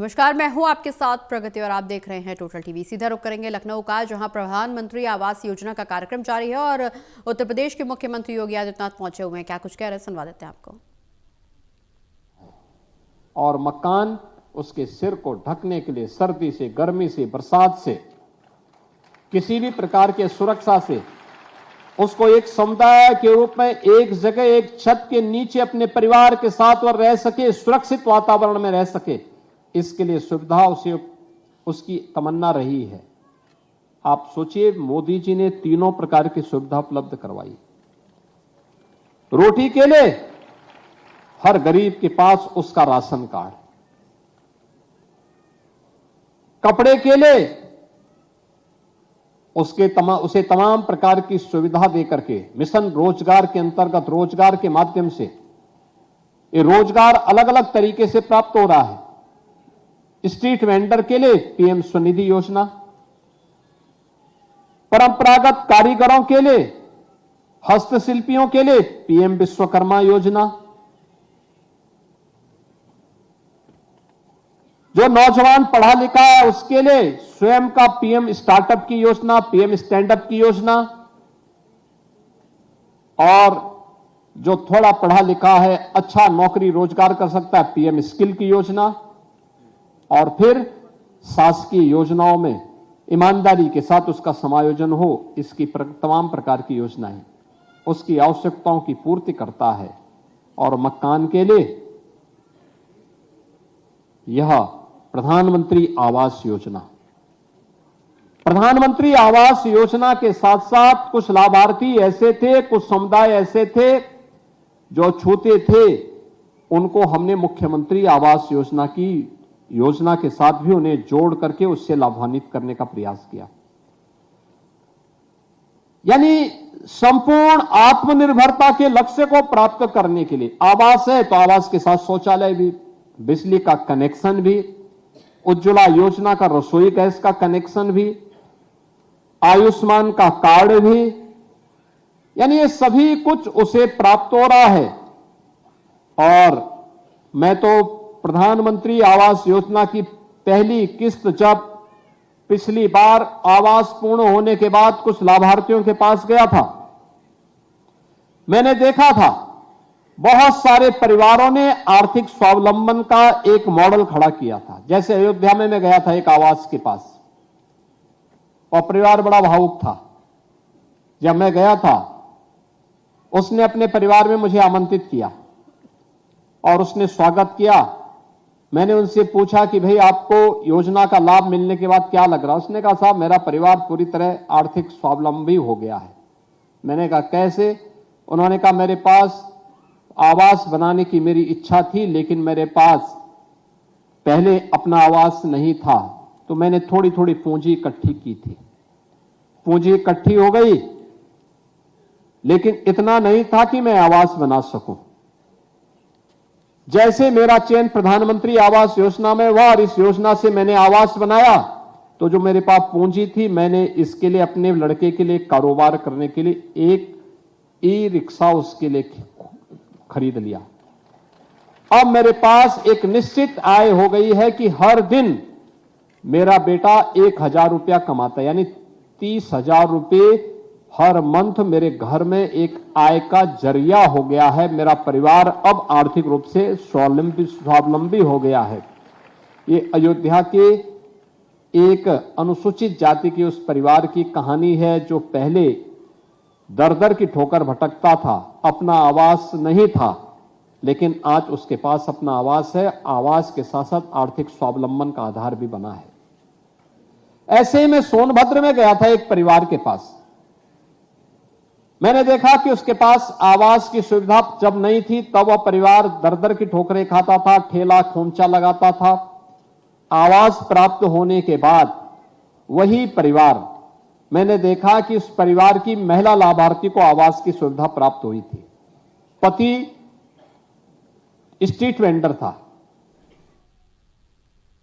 नमस्कार, मैं हूं आपके साथ प्रगति और आप देख रहे हैं टोटल टीवी। सीधा रुख करेंगे लखनऊ का, जहां प्रधानमंत्री आवास योजना का कार्यक्रम जारी है और उत्तर प्रदेश के मुख्यमंत्री योगी आदित्यनाथ पहुंचे हुए हैं। क्या कुछ कह रहे हैं, सुनवा देते हैं आपको। और मकान उसके सिर को ढकने के लिए सर्दी से, गर्मी से, बरसात से, किसी भी प्रकार के सुरक्षा से उसको एक समुदाय के रूप में एक जगह, एक छत के नीचे अपने परिवार के साथ वह रह सके, सुरक्षित वातावरण में रह सके, इसके लिए सुविधा उसे उसकी तमन्ना रही है। आप सोचिए, मोदी जी ने तीनों प्रकार की सुविधा उपलब्ध करवाई। रोटी के लिए हर गरीब के पास उसका राशन कार्ड, कपड़े के लिए उसे तमाम प्रकार की सुविधा देकर के मिशन रोजगार के अंतर्गत रोजगार के माध्यम से ये रोजगार अलग अलग तरीके से प्राप्त हो रहा है। स्ट्रीट वेंडर के लिए पीएम स्वनिधि योजना, परंपरागत कारीगरों के लिए, हस्तशिल्पियों के लिए पीएम विश्वकर्मा योजना, जो नौजवान पढ़ा लिखा है उसके लिए स्वयं का पीएम स्टार्टअप की योजना, पीएम स्टैंडअप की योजना, और जो थोड़ा पढ़ा लिखा है, अच्छा नौकरी रोजगार कर सकता है, पीएम स्किल की योजना, और फिर शासकीय योजनाओं में ईमानदारी के साथ उसका समायोजन हो, इसकी तमाम प्रकार की योजनाएं उसकी आवश्यकताओं की पूर्ति करता है। और मकान के लिए यह प्रधानमंत्री आवास योजना, प्रधानमंत्री आवास योजना के साथ साथ कुछ लाभार्थी ऐसे थे, कुछ समुदाय ऐसे थे जो छूते थे, उनको हमने मुख्यमंत्री आवास योजना के साथ भी उन्हें जोड़ करके उससे लाभान्वित करने का प्रयास किया। यानी संपूर्ण आत्मनिर्भरता के लक्ष्य को प्राप्त करने के लिए आवास है तो आवास के साथ शौचालय भी, बिजली का कनेक्शन भी, उज्ज्वला योजना का रसोई गैस का कनेक्शन भी, आयुष्मान का कार्ड भी, यानी ये सभी कुछ उसे प्राप्त हो रहा है। और मैं तो प्रधानमंत्री आवास योजना की पहली किस्त जब पिछली बार आवास पूर्ण होने के बाद कुछ लाभार्थियों के पास गया था, मैंने देखा था बहुत सारे परिवारों ने आर्थिक स्वावलंबन का एक मॉडल खड़ा किया था। जैसे अयोध्या में मैं गया था एक आवास के पास, और परिवार बड़ा भावुक था। जब मैं गया था, उसने अपने परिवार में मुझे आमंत्रित किया और उसने स्वागत किया। मैंने उनसे पूछा कि भाई आपको योजना का लाभ मिलने के बाद क्या लग रहा है? उसने कहा साहब मेरा परिवार पूरी तरह आर्थिक स्वावलंबी हो गया है। मैंने कहा कैसे? उन्होंने कहा मेरे पास आवास बनाने की मेरी इच्छा थी, लेकिन मेरे पास पहले अपना आवास नहीं था, तो मैंने थोड़ी थोड़ी पूंजी इकट्ठी की थी। पूंजी इकट्ठी हो गई, लेकिन इतना नहीं था कि मैं आवास बना सकूं। जैसे मेरा चयन प्रधानमंत्री आवास योजना में हुआ और इस योजना से मैंने आवास बनाया, तो जो मेरे पास पूंजी थी, मैंने इसके लिए अपने लड़के के लिए कारोबार करने के लिए एक ई रिक्शा उसके लिए खरीद लिया। अब मेरे पास एक निश्चित आय हो गई है कि हर दिन मेरा बेटा 1,000 रुपया कमाता है, यानी 30,000 रुपये हर मंथ मेरे घर में एक आय का जरिया हो गया है। मेरा परिवार अब आर्थिक रूप से स्वावलंबी हो गया है। ये अयोध्या के एक अनुसूचित जाति के उस परिवार की कहानी है जो पहले दर दर की ठोकर भटकता था, अपना आवास नहीं था, लेकिन आज उसके पास अपना आवास है। आवास के साथ साथ आर्थिक स्वावलंबन का आधार भी बना है। ऐसे ही मैं सोनभद्र में गया था एक परिवार के पास। मैंने देखा कि उसके पास आवास की सुविधा जब नहीं थी, तब वह परिवार दर दर की ठोकरें खाता था, ठेला खोमचा लगाता था। आवास प्राप्त होने के बाद वही परिवार, मैंने देखा कि उस परिवार की महिला लाभार्थी को आवास की सुविधा प्राप्त हुई थी। पति स्ट्रीट वेंडर था,